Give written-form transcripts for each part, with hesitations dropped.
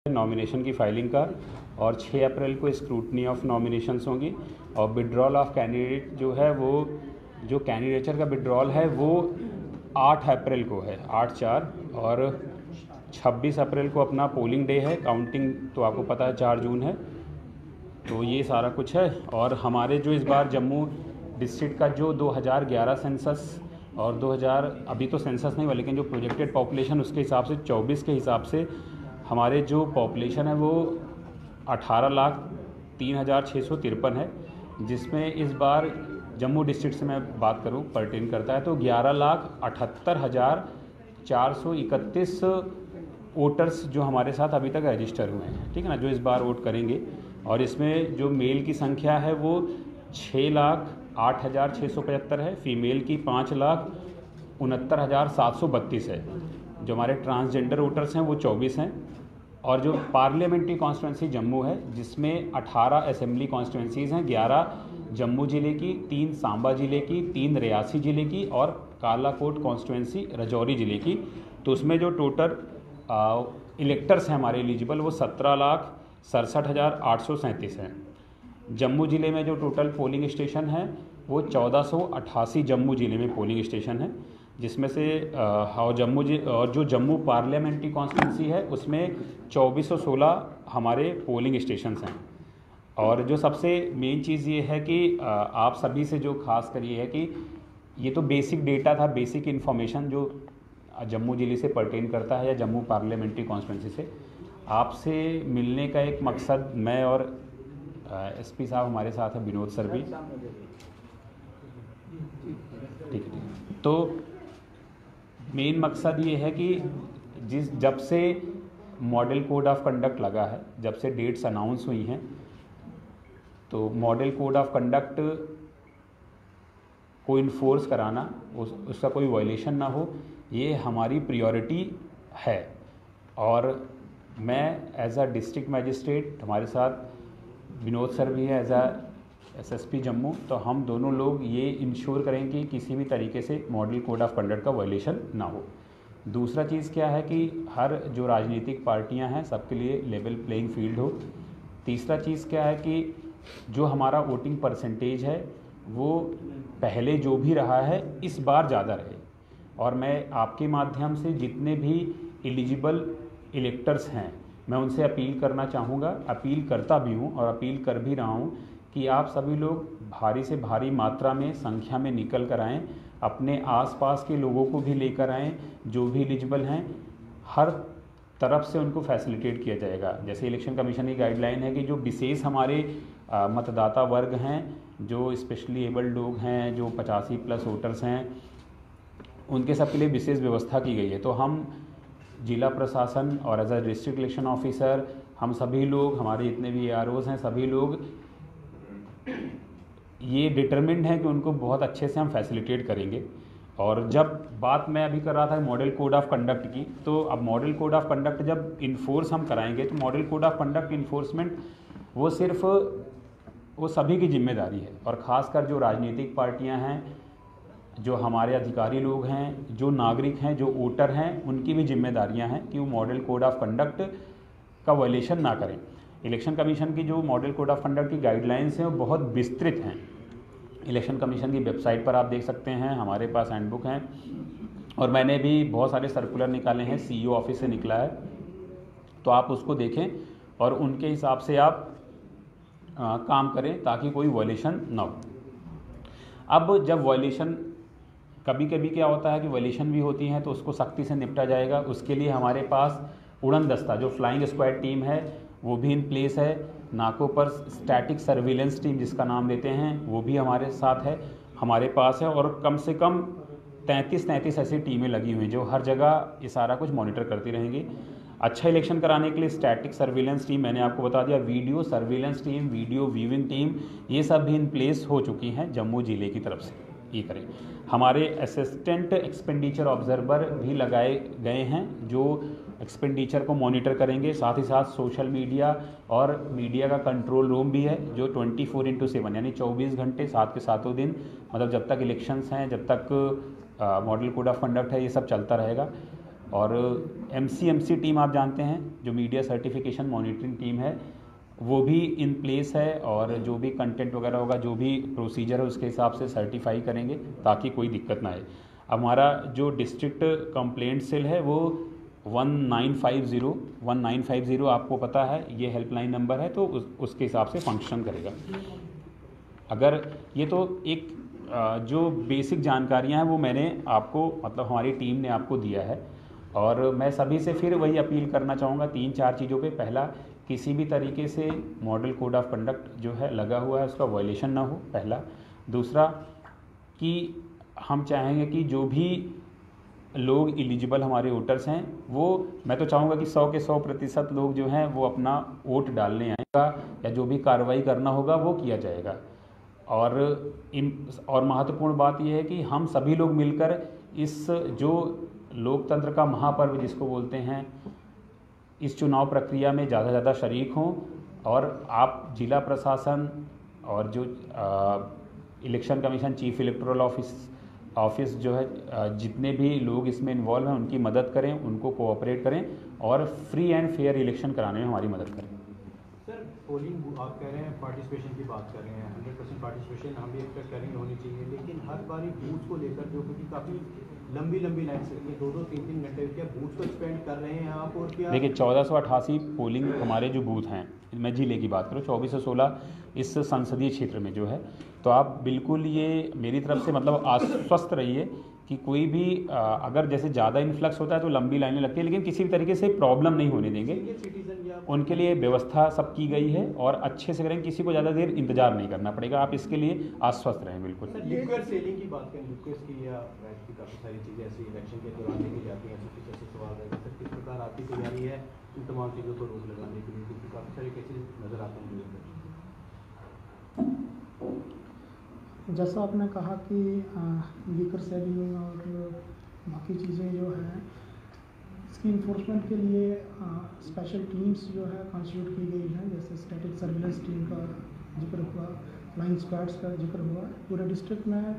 Nomination की filing का और 6 अप्रैल को स्क्रूटनी ऑफ नॉमिनेशंस होंगी और विड्रॉल ऑफ कैंडिडेट जो है वो जो कैंडिडेचर का विड्रॉल है वो 8 अप्रैल को है, 8/4, और 26 अप्रैल को अपना पोलिंग डे है। काउंटिंग तो आपको पता है 4 जून है। तो ये सारा कुछ है। और हमारे जो इस बार जम्मू डिस्ट्रिक्ट का जो 2011 सेंसस और 2000 अभी तो सेंसस नहीं हुआ, लेकिन जो प्रोजेक्टेड पॉपुलेशन उसके हिसाब से 24 के हिसाब से हमारे जो पॉपुलेशन है वो 18,03,653 है, जिसमें इस बार जम्मू डिस्ट्रिक्ट से मैं बात करूं पर्टेन करता है तो 11,78,431 वोटर्स जो हमारे साथ अभी तक रजिस्टर हुए हैं, ठीक है ना, जो इस बार वोट करेंगे। और इसमें जो मेल की संख्या है वो 6,08,675 है, फीमेल की 5,69,732 है। जो हमारे ट्रांसजेंडर वोटर्स हैं वो 24 हैं। और जो पार्लियामेंट्री कॉन्स्टिट्यूंसी जम्मू है जिसमें 18 असेंबली कॉन्स्टिट्यूंसीज़ हैं, 11 जम्मू ज़िले की, 3 सांबा ज़िले की, 3 रियासी ज़िले की और कालाकोट कॉन्स्टिट्यूंसी राजौरी ज़िले की। तो उसमें जो टोटल इलेक्टर्स हैं हमारे एलिजिबल वो 17,67,837 हैं। जम्मू ज़िले में जो टोटल पोलिंग स्टेशन है वो 1488 जम्मू ज़िले में पोलिंग स्टेशन है, जिसमें से और जो जम्मू पार्लियामेंट्री कॉन्स्टिट्यूंसी है उसमें 2416 हमारे पोलिंग स्टेशंस हैं। और जो सबसे मेन चीज़ ये है कि आप सभी से जो खास कर ये है कि ये तो बेसिक डेटा था, बेसिक इन्फॉर्मेशन जो जम्मू ज़िले से पर्टेन करता है या जम्मू पार्लियामेंट्री कॉन्स्टिट्यूंसी से। आपसे मिलने का एक मकसद, मैं और एसपी साहब हमारे साथ हैं, विनोद सर भी, ठीक है। तो मेन मकसद ये है कि जब से मॉडल कोड ऑफ कंडक्ट लगा है, जब से डेट्स अनाउंस हुई हैं, तो मॉडल कोड ऑफ कंडक्ट को इन्फोर्स कराना, उसका कोई वायलेशन ना हो, ये हमारी प्रायोरिटी है। और मैं एज अ डिस्ट्रिक्ट मैजिस्ट्रेट, हमारे साथ विनोद सर भी है एज अ एसएसपी जम्मू, तो हम दोनों लोग ये इंश्योर करें कि किसी भी तरीके से मॉडल कोड ऑफ कंडक्ट का वायलेशन ना हो। दूसरा चीज़ क्या है कि हर जो राजनीतिक पार्टियां हैं सबके लिए लेवल प्लेइंग फील्ड हो। तीसरा चीज़ क्या है कि जो हमारा वोटिंग परसेंटेज है वो पहले जो भी रहा है इस बार ज़्यादा रहे। और मैं आपके माध्यम से जितने भी एलिजिबल इलेक्टर्स हैं मैं उनसे अपील करना चाहूँगा, अपील करता भी हूँ और अपील कर भी रहा हूँ कि आप सभी लोग भारी से भारी मात्रा में संख्या में निकल कर आएँ, अपने आसपास के लोगों को भी लेकर आएँ जो भी एलिजिबल हैं। हर तरफ से उनको फैसिलिटेट किया जाएगा। जैसे इलेक्शन कमीशन की गाइडलाइन है कि जो विशेष हमारे मतदाता वर्ग हैं, जो स्पेशली एबल्ड लोग हैं, जो 85+ वोटर्स हैं, उनके सब के लिए विशेष व्यवस्था की गई है। तो हम जिला प्रशासन और as a district election officer, हम सभी लोग, हमारे जितने भी AROs हैं, सभी लोग ये डिटरमिन्ड है कि उनको बहुत अच्छे से हम फैसिलिटेट करेंगे। और जब बात मैं अभी कर रहा था मॉडल कोड ऑफ कंडक्ट की, तो अब मॉडल कोड ऑफ कंडक्ट जब इन्फोर्स हम कराएंगे तो model code of conduct enforcement वो सिर्फ वो सभी की जिम्मेदारी है। और ख़ासकर जो राजनीतिक पार्टियां हैं, जो हमारे अधिकारी लोग हैं, जो नागरिक हैं, जो वोटर हैं, उनकी भी जिम्मेदारियां हैं कि वो मॉडल कोड ऑफ कंडक्ट का वायलेशन ना करें। इलेक्शन कमीशन की जो मॉडल कोड ऑफ कंडक्ट की गाइडलाइंस हैं वो बहुत विस्तृत हैं। इलेक्शन कमीशन की वेबसाइट पर आप देख सकते हैं, हमारे पास हैंडबुक हैं और मैंने भी बहुत सारे सर्कुलर निकाले हैं, CEO ऑफिस से निकला है, तो आप उसको देखें और उनके हिसाब से आप काम करें ताकि कोई वायलेशन ना हो। अब जब वायलेशन, कभी कभी क्या होता है कि वायलेशन भी होती हैं तो उसको सख्ती से निपटा जाएगा। उसके लिए हमारे पास उड़न दस्ता, जो फ्लाइंग स्क्वाड टीम है, वो भी इन प्लेस है। नाकों पर स्टैटिक सर्विलेंस टीम जिसका नाम देते हैं वो भी हमारे साथ है, हमारे पास है। और कम से कम 33 ऐसी टीमें लगी हुई हैं जो हर जगह ये सारा कुछ मॉनिटर करती रहेंगी। अच्छा इलेक्शन कराने के लिए स्टैटिक सर्विलेंस टीम, मैंने आपको बता दिया, video surveillance team, video viewing team, ये सब भी इन प्लेस हो चुकी हैं जम्मू ज़िले की तरफ से। ये करें, हमारे असिस्टेंट एक्सपेंडिचर ऑब्जर्वर भी लगाए गए हैं जो एक्सपेंडिचर को मॉनिटर करेंगे। साथ ही साथ सोशल मीडिया और मीडिया का कंट्रोल रूम भी है जो 24/7 यानी 24 घंटे 7 के 7 दिन, मतलब जब तक इलेक्शंस हैं, जब तक मॉडल कोड ऑफ कंडक्ट है, ये सब चलता रहेगा। और MCMC टीम आप जानते हैं जो मीडिया सर्टिफिकेशन मॉनिटरिंग टीम है, वो भी इन प्लेस है और जो भी कंटेंट वगैरह होगा, जो भी प्रोसीजर है उसके हिसाब से सर्टिफाई करेंगे ताकि कोई दिक्कत ना आए। हमारा जो डिस्ट्रिक्ट कंप्लेंट सेल है वो 1950 आपको पता है ये हेल्पलाइन नंबर है, तो उसके हिसाब से फंक्शन करेगा। अगर ये तो एक जो बेसिक जानकारियां हैं वो मैंने आपको मतलब हमारी टीम ने आपको दिया है, और मैं सभी से फिर वही अपील करना चाहूँगा 3-4 चीज़ों पे। पहला, किसी भी तरीके से मॉडल कोड ऑफ कंडक्ट जो है लगा हुआ है उसका वायलेशन ना हो, पहला। दूसरा कि हम चाहेंगे कि जो भी लोग एलिजिबल हमारे वोटर्स हैं, वो मैं तो चाहूँगा कि 100 के 100% लोग जो हैं वो अपना वोट डालने आएगा, या जो भी कार्रवाई करना होगा वो किया जाएगा। और महत्वपूर्ण बात यह है कि हम सभी लोग मिलकर इस जो लोकतंत्र का महापर्व जिसको बोलते हैं, इस चुनाव प्रक्रिया में ज़्यादा से ज़्यादा शरीक हों। और आप जिला प्रशासन और जो election commission, chief electoral office जो है, जितने भी लोग इसमें इन्वॉल्व हैं उनकी मदद करें, उनको कोऑपरेट करें और फ्री एंड फेयर इलेक्शन कराने में हमारी मदद करें। सर, पोलिंग आप कह रहे हैं, पार्टिसिपेशन की बात कर रहे हैं, 100% पार्टिसिपेशन हम भी एक्सपेक्ट करेंगे होनी चाहिए, लेकिन हर बारी बूथ को लेकर जो क्योंकि काफ़ी लंबी लाइन से 2-2, 3-3 घंटे क्या बूथ को एक्सपेंड कर रहे हैं आप? और क्या देखिए 1488 पोलिंग हमारे जो बूथ हैं, मैं जिले की बात करूँ, 2416 इस संसदीय क्षेत्र में जो है, तो आप बिल्कुल ये मेरी तरफ से मतलब आश्वस्त रहिए कि कोई भी अगर जैसे ज़्यादा इन्फ्लक्स होता है तो लंबी लाइनें लगती हैं, लेकिन किसी भी तरीके से प्रॉब्लम नहीं होने देंगे। उनके लिए व्यवस्था सब की गई है और अच्छे से करेंगे, किसी को ज़्यादा देर इंतजार नहीं करना पड़ेगा, आप इसके लिए आश्वस्त रहें। बिल्कुल लिक्विड सेलिंग की बात करें, लिक्विड की या वैट की काफ़ी सारी चीज़ें ऐसी इलेक्शन के दौरान देखी जाती हैं, ऐसे सवाल है सर, किस प्रकार आपकी तैयारी है इन तमाम चीज़ों को रोक लगाने के लिए, क्योंकि काफ़ी सारे केसेज नज़र आते हैं। जैसा आपने कहा कि लिकर सेलिंग और बाकी चीज़ें जो हैं, इसकी इन्फोर्समेंट के लिए स्पेशल टीम्स जो है कॉन्स्टिट्यूट की गई हैं, जैसे स्टैटिक सर्विलेंस टीम का जिक्र हुआ, फ्लाइंग स्क्वाड्स का जिक्र हुआ। पूरे डिस्ट्रिक्ट में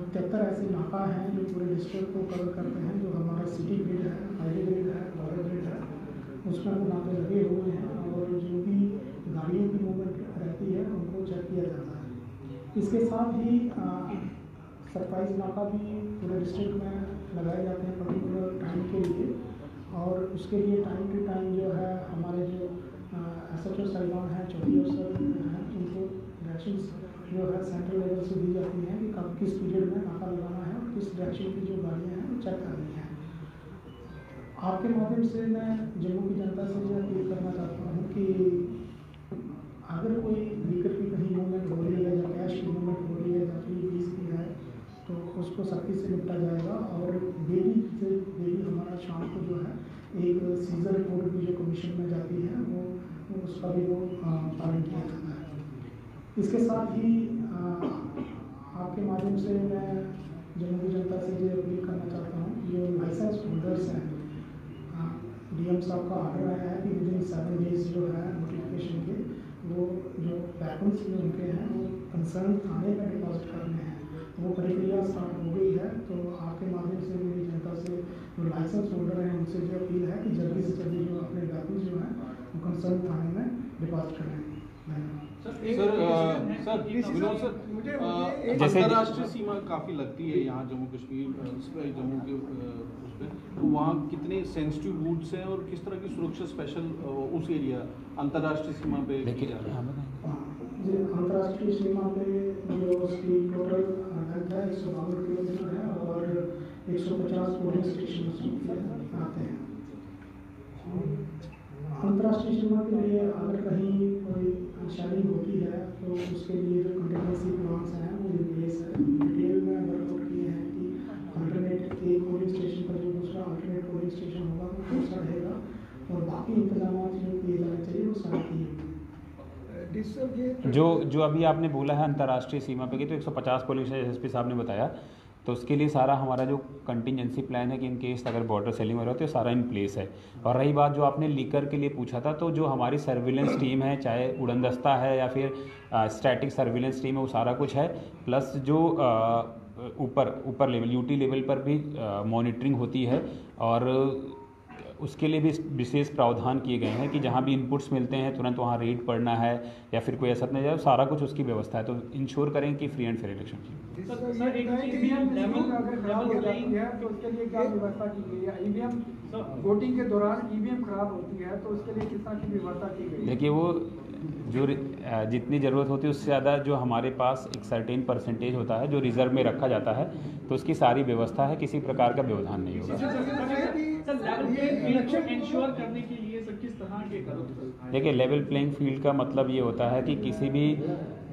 73 ऐसे नाका हैं जो पूरे डिस्ट्रिक्ट को कवर करते हैं। जो हमारा सिटी ग्रिड है, हाईवे ग्रिड है, बॉर्डर ग्रिड है, उसमें वो नाके लगे हुए हैं और जो भी गाड़ियों की मूवमेंट रहती है उनको चेक किया जाता है। इसके साथ ही सरप्राइज नाका भी पूरे डिस्ट्रिक्ट में लगाए जाते हैं पर्टिकुलर टाइम के लिए, और उसके लिए टाइम टू टाइम जो है हमारे जो SHO साहिबान हैं, चौकी अफसर हैं, उनको डायरेक्शंस जो है सेंट्रल लेवल से दी जाती हैं कि कब किस पीरियड में नाका लगाना है और किस डायरेक्शन की जो गाड़ियाँ हैं वो चेक करनी है। आपके माध्यम से मैं जम्मू की जनता से ये अपील करना चाहता हूँ कि अगर कोई व्हीकल की कहीं मूवमेंट हो रही है या कैश की मूवमेंट हो रही है या फिर फीस की है, तो उसको सख्ती से निपटा जाएगा। और डेली हमारा शाम को जो है एक सीजर रिपोर्ट भी जो कमीशन में जाती है वो उसका भी वो पालन किया जाता है। इसके साथ ही आपके माध्यम से मैं जम्मू की जनता से ये अपील करना चाहता हूँ, जो लाइसेंस होल्डर्स हैं, DM साहब का ऑर्डर आया है कि विदिन 7 डेज जो है नोटिफिकेशन के, वो जो बैकअप्स जो उनके हैं वो कंसर्न थाने में डिपॉजिट करने हैं, वो प्रक्रिया स्टार्ट हो गई है। तो आपके माध्यम से मेरी जनता से जो लाइसेंस होल्डर हैं उनसे जो अपील है कि जल्दी से जल्दी जो अपने बैकअप्स जो हैं वो कंसर्न थाने में डिपॉजिट करें। अंतर्राष्ट्रीय सीमा काफ़ी लगती है यहाँ जम्मू कश्मीर, जम्मू के उस पर, तो वहाँ कितने सेंसिटिव बूथ्स हैं और किस तरह की सुरक्षा स्पेशल उस एरिया अंतर्राष्ट्रीय सीमा पे की जा रही है? अंतर्राष्ट्रीय सीमा पे जो उसकी टोटल लेंथ है 152 किलोमीटर है और 150 पोलिंग स्टेशन आते हैं। अंतर्राष्ट्रीय सीमा के लिए अगर कहीं कोई शादी होती है तो उसके लिए जो कंटिजेंसी प्लान्स हैं वो इन प्लेस है। डिटेल में वर्कआउट किए हैं कि अल्टरनेट एक पोलिंग स्टेशन पर जो दूसरा अल्टरनेट पोलिंग स्टेशन होगा वो दूसरा रहेगा, और बाकी इंतजाम जो किए जाने चाहिए वो सारे किए। जो अभी आपने बोला है अंतर्राष्ट्रीय सीमा पे की, तो 150 पुलिस SSP साहब ने बताया, तो उसके लिए सारा हमारा जो कंटिजेंसी प्लान है कि इन केस अगर बॉर्डर सेलिंग हो रहा है तो सारा इन प्लेस है। और रही बात जो आपने लीकर के लिए पूछा था, तो जो हमारी सर्विलेंस टीम है, चाहे उड़न दस्ता है या फिर स्टैटिक सर्विलेंस टीम है, वो सारा कुछ है। प्लस जो ऊपर लेवल यूटी लेवल पर भी मॉनिटरिंग होती है, और उसके लिए भी विशेष प्रावधान किए गए हैं कि जहाँ भी इनपुट्स मिलते हैं तुरंत वहाँ रेड पड़ना है या फिर कोई ऐसा नहीं जाए, सारा कुछ उसकी व्यवस्था है। तो इंश्योर करें कि फ्री एंड फेयर इलेक्शन की। सर ईवीएम अगर खराब हो जाती है तो उसके लिए क्या व्यवस्था की गई है? ईवीएम वोटिंग के दौरान ईवीएम खराब होती है तो उसके लिए किस तरह की व्यवस्था की गई है? देखिए, वो जो जितनी ज़रूरत होती है उससे ज़्यादा जो हमारे पास एक सर्टेन परसेंटेज होता है जो रिजर्व में रखा जाता है, तो उसकी सारी व्यवस्था है, किसी प्रकार का व्यवधान नहीं होगा। देखिए, लेवल प्लेइंग फील्ड का मतलब ये होता है कि किसी भी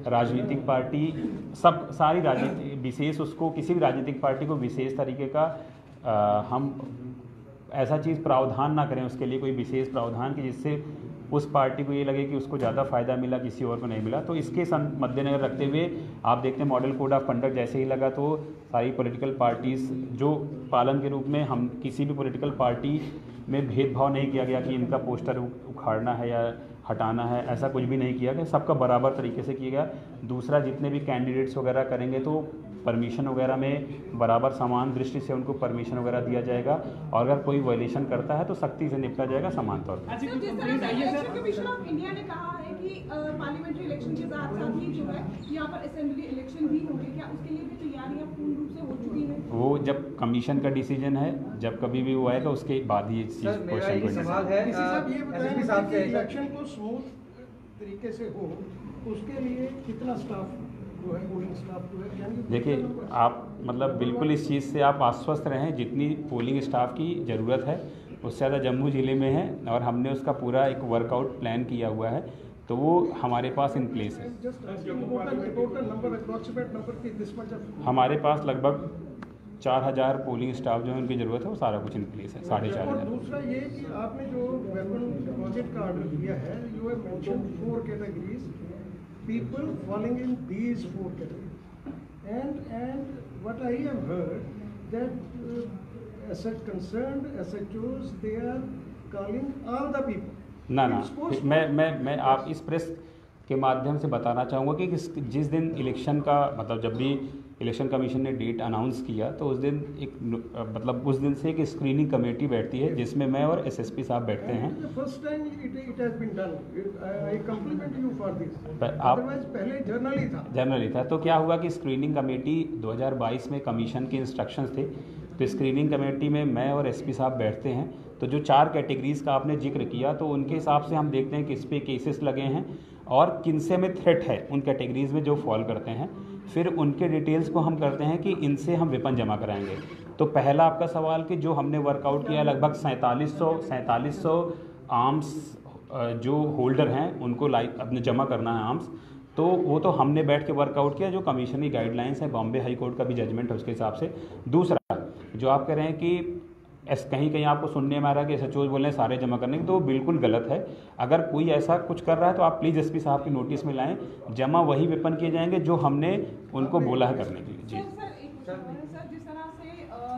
राजनीतिक पार्टी सारी राजनीति विशेष उसको किसी भी राजनीतिक पार्टी को विशेष तरीके का हम ऐसा चीज़ प्रावधान ना करें, उसके लिए कोई विशेष प्रावधान कि जिससे उस पार्टी को ये लगे कि उसको ज़्यादा फायदा मिला, किसी और को नहीं मिला। तो इसके मद्देनजर रखते हुए आप देखते हैं मॉडल कोड ऑफ कंडक्ट जैसे ही लगा तो सारी पॉलिटिकल पार्टीज़ जो पालन के रूप में हम किसी भी पॉलिटिकल पार्टी में भेदभाव नहीं किया गया कि इनका पोस्टर उखाड़ना है या हटाना है, ऐसा कुछ भी नहीं किया गया, सबका बराबर तरीके से किया गया। दूसरा, जितने भी कैंडिडेट्स वगैरह करेंगे तो परमिशन वगैरह में बराबर समान दृष्टि से उनको परमिशन वगैरह दिया जाएगा, और अगर कोई वायलेशन करता है तो सख्ती से निपटा जाएगा समान तौर पर। इलेक्शन कमीशन ऑफ इंडिया ने कहा है कि पार्लियामेंट्री इलेक्शन के साथ साथ ही जो है यहाँ पर असेंबली इलेक्शन भी होंगे, क्या उसके लिए भी तैयारियां पूर्ण रूप से हो चुकी हैं? वो जब कमीशन का डिसीजन है, जब कभी भी वो आएगा उसके बाद ही चीज़ क्वेश्चन सवाल है इलेक्शन को स्मूथ तरीके से हो उसके लिए कितना स्टाफ जो है, पोलिंग स्टाफ जो है, यानी देखिए, आप मतलब बिल्कुल इस चीज़ से आप आश्वस्त रहें, जितनी पोलिंग स्टाफ की ज़रूरत है उससे ज़्यादा जम्मू ज़िले में है, और हमने उसका पूरा एक वर्कआउट प्लान किया हुआ है, तो वो हमारे पास इन प्लेस है। हमारे पास लगभग 4000 पोलिंग स्टाफ जो है उनकी ज़रूरत है, वो सारा कुछ इन प्लेस है, 4500। दूसरा ये कि आपने जो वेपन डिपॉजिट का ऑर्डर दिया है, you have mentioned 4 categories, people falling in these 4 categories, and what I have heard that as such concerned SHOs they are calling all the people. ना मैं आप इस प्रेस के माध्यम से बताना चाहूँगा कि जिस दिन इलेक्शन का मतलब जब भी इलेक्शन कमीशन ने डेट अनाउंस किया तो उस दिन एक मतलब उस दिन से एक स्क्रीनिंग कमेटी बैठती है जिसमें मैं और एसएसपी साहब बैठते हैं। First time it has been done, I compliment you for this. Otherwise पहले जर्नली था। तो क्या हुआ कि स्क्रीनिंग कमेटी 2022 में कमीशन के इंस्ट्रक्शंस थे, तो स्क्रीनिंग कमेटी में मैं और एसपी साहब बैठते हैं, तो जो 4 कैटेगरीज़ का आपने जिक्र किया तो उनके हिसाब से हम देखते हैं किस पे केसेस लगे हैं और किन से में थ्रेट है उन कैटेगरीज़ में जो फॉल करते हैं, फिर उनके डिटेल्स को हम करते हैं कि इनसे हम वेपन जमा कराएंगे। तो पहला आपका सवाल कि जो हमने वर्कआउट किया लगभग 4700 आर्म्स जो होल्डर हैं उनको अपने जमा करना है आर्म्स, तो वो तो हमने बैठ के वर्कआउट किया, जो कमीशन की गाइडलाइंस है, बॉम्बे हाई कोर्ट का भी जजमेंट है उसके हिसाब से। दूसरा जो आप कह रहे हैं कि कहीं आपको सुनने में आ रहा है कि एसएचओ बोल रहे हैं सारे जमा करने की, तो बिल्कुल गलत है। अगर कोई ऐसा कुछ कर रहा है तो आप प्लीज़ एसपी साहब की नोटिस में लाएं, जमा वही वेपन किए जाएंगे जो हमने उनको बोला है करने के लिए। जी सर, जिस तरह से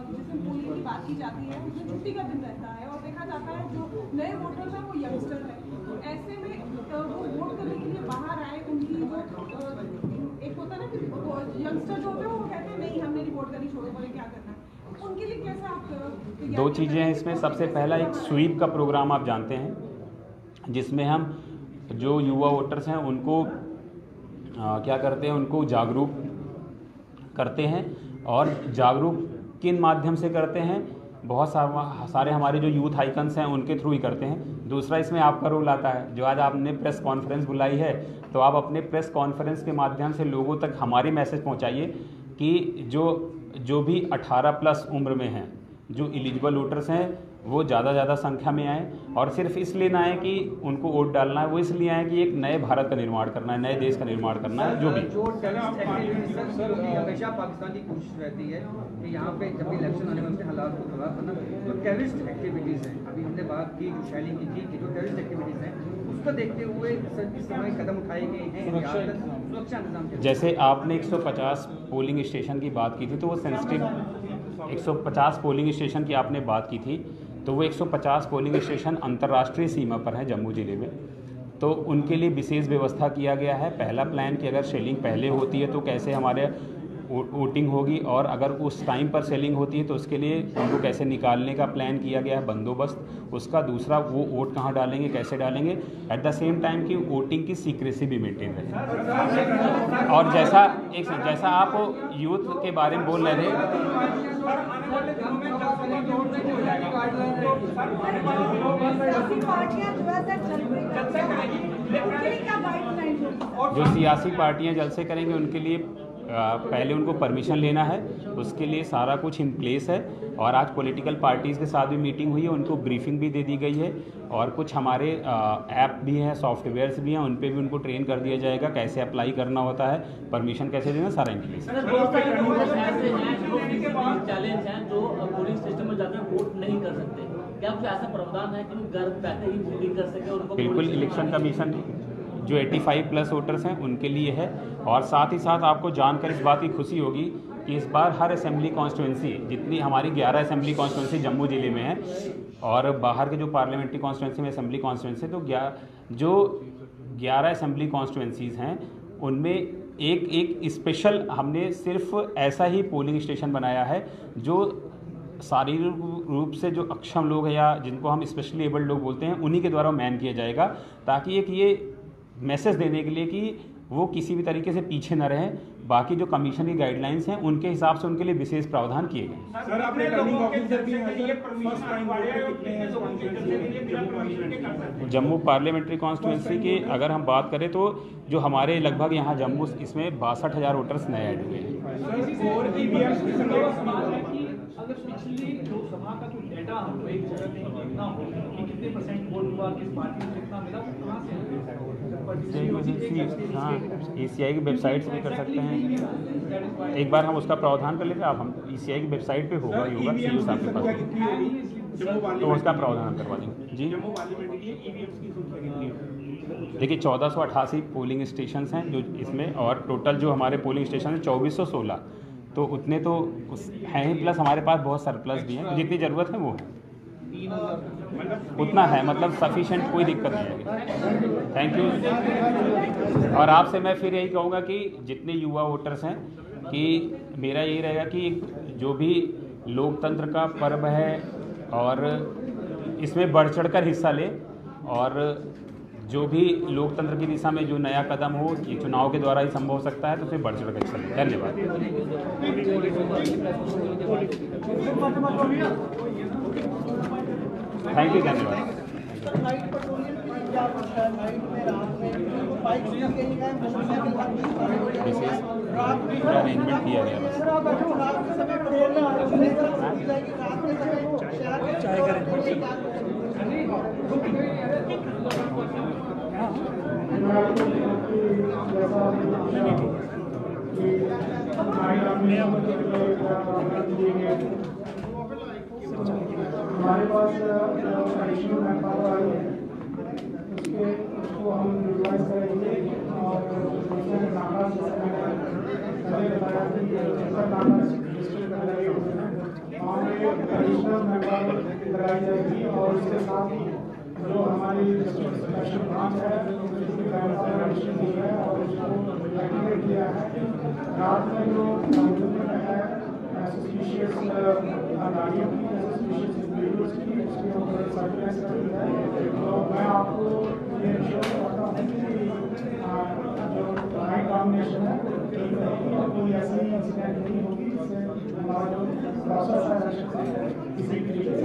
जिस दिन पोलिंग की बात की जाती है उस दिन छुट्टी का दिन रहता है और देखा जाता है जो नए वोटर्स हैं वो यंगस्टर हैं, तो ऐसे में वो वोट करने के लिए बाहर आए, उनकी जो एक होता है ना कि यंगस्टर जो होते हैं वो कहते हैं नहीं हमने नहीं वोट करनी, छोड़ो बोले क्या करना है, उनके लिए कैसा आप 2 चीज़ें हैं इसमें। सबसे पहला एक स्वीप का प्रोग्राम आप जानते हैं जिसमें हम जो युवा वोटर्स हैं उनको क्या करते हैं, उनको जागरूक करते हैं। और जागरूक किन माध्यम से करते हैं, बहुत सारे हमारे जो यूथ आइकन्स हैं उनके थ्रू ही करते हैं। दूसरा इसमें आपका रोल आता है, जो आज आपने प्रेस कॉन्फ्रेंस बुलाई है तो आप अपने प्रेस कॉन्फ्रेंस के माध्यम से लोगों तक हमारी मैसेज पहुंचाइए कि जो भी 18+ उम्र में हैं, जो एलिजिबल वोटर्स हैं वो ज़्यादा संख्या में आएँ, और सिर्फ इसलिए ना आए कि उनको वोट डालना है, वो इसलिए आए कि एक नए भारत का निर्माण करना है, नए देश का निर्माण करना है। जो भी हमेशा पाकिस्तान की कोशिश रहती है कि यहाँ पे जब भी इलेक्शन आने वाले हालात को खराब करना, जो टेररिस्ट एक्टिविटीज़ हैं, अभी हमने बात की जो शैली की थी कि जो टेररिस्ट एक्टिविटीज़ हैं उसको देखते हुए इस समय कदम उठाए गए हैं सुरक्षा इंतजाम। जैसे आपने 150 पोलिंग स्टेशन की बात की थी, तो वो सेंसिटिव 150 पोलिंग स्टेशन की आपने बात की थी, तो वो 150 पोलिंग स्टेशन अंतर्राष्ट्रीय सीमा पर हैं जम्मू ज़िले में, तो उनके लिए विशेष व्यवस्था किया गया है। पहला प्लान कि अगर शेलिंग पहले होती है तो कैसे हमारे वोटिंग होगी, और अगर उस टाइम पर सेलिंग होती है तो उसके लिए उनको कैसे निकालने का प्लान किया गया है, बंदोबस्त उसका। दूसरा, वो वोट कहाँ डालेंगे, कैसे डालेंगे, एट द सेम टाइम की वोटिंग की सीक्रेसी भी मेंटेन रहे। और जैसा आप यूथ के बारे में बोल रहे थे, जो सियासी पार्टियां जलसे करेंगे उनके लिए पहले उनको परमिशन लेना है, उसके लिए सारा कुछ इन प्लेस है। और आज पॉलिटिकल पार्टीज़ के साथ भी मीटिंग हुई है, उनको ब्रीफिंग भी दे दी गई है, और कुछ हमारे ऐप भी हैं, सॉफ्टवेयर्स भी हैं, उन पे भी उनको ट्रेन कर दिया जाएगा कैसे अप्लाई करना होता है, परमिशन कैसे देना, सारा इन प्लेस है। चैलेंज हैं जो पोलिंग स्टेशन में जाकर वोट नहीं कर सकते, क्या कुछ ऐसा प्रावधान है कि वो घर बैठे ही वोटिंग कर सके? उनको बिल्कुल, इलेक्शन कमीशन जो 85+ वोटर्स हैं उनके लिए है। और साथ ही साथ आपको जानकर इस बात की खुशी होगी कि इस बार हर असेंबली कॉन्स्टिट्यूंसी, जितनी हमारी 11 असेंबली कॉन्स्टिट्यूंसी जम्मू ज़िले में है, और बाहर के जो पार्लियामेंट्री कॉन्स्टिट्यूंसी में असेंबली कॉन्स्टिट्यूंसी, तो जो 11 असेंबली कॉन्स्टिट्यूंसीज़ हैं उनमें एक स्पेशल हमने सिर्फ ऐसा ही पोलिंग स्टेशन बनाया है जो शारीरिक रूप से जो अक्षम लोग हैं या जिनको हम स्पेशली एबल्ड लोग बोलते हैं, उन्हीं के द्वारा मैन किया जाएगा, ताकि एक ये मैसेज देने के लिए कि वो किसी भी तरीके से पीछे न रहें। बाकी जो कमीशन की गाइडलाइंस हैं उनके हिसाब से उनके लिए विशेष प्रावधान किए गए। सर, आपने रिटर्निंग ऑफिसर भी हैं, फर्स्ट टाइम कितने हैं जम्मू पार्लियामेंट्री कॉन्स्टिट्यूंसी की अगर हम बात करें तो जो हमारे लगभग यहाँ जम्मू इसमें 62,000 वोटर्स नए ऐड हुए हैं। अगर पिछली लोकसभा का जो डेटा हमको एक जगह पे देखना हो कि कितने % वोट हुआ, किस पार्टी को कितना मिला, वो कहाँ से हाँ, ECI की वेबसाइट से भी कर सकते हैं। एक बार हम उसका प्रावधान कर लेते हैं, आप हम ECI की वेबसाइट पे होगा ही होगा, सीओ साहब के पास, तो उसका प्रावधान हम करवा देंगे जी। देखिए 1488 पोलिंग स्टेशन हैं जो इसमें, और टोटल जो हमारे पोलिंग स्टेशन हैं 2416, तो उतने तो हैं ही, प्लस हमारे पास बहुत सरप्लस भी हैं, तो जितनी ज़रूरत है वो है, उतना है, मतलब सफिशेंट, कोई दिक्कत नहीं है। Thank you. और आपसे मैं फिर यही कहूँगा कि जितने युवा वोटर्स हैं, कि मेरा यही रहेगा कि जो भी लोकतंत्र का पर्व है और इसमें बढ़ चढ़कर हिस्सा ले, और जो भी लोकतंत्र की दिशा में जो नया कदम हो, ये चुनाव के द्वारा ही संभव हो सकता है, तो उसमें बढ़ चढ़कर हिस्सा ले। धन्यवाद। थैंक यू, धन्यवाद। विशेष पूरा अरेंजमेंट किया गया बस। हमारे पास एडिशनल मैन पावर आई है, उसको हम यूटिलाइज करेंगे। और नागा पहले बताया कि जैसा नागा डिस्ट्रिक्ट में लगे हुए हैं, वहाँ पे एडिशनल मैन पावर लगाई जाएगी। और इसके साथ ही जो हमारी डिस्ट्रिक्ट स्पेशल ब्रांच है उसकी मैन पावर एडिशन दी है और उसको एक्टिवेट किया है। रात में जो सस्पिशियस गाड़ियों की, तो मैं आपको ये इंश्योर करता हूँ कि जो नाइट डोमिनेशन है कोई ऐसी इंसिडेंट नहीं होगी जिससे हमारा जो प्रोसेस है किसी भी तरीके से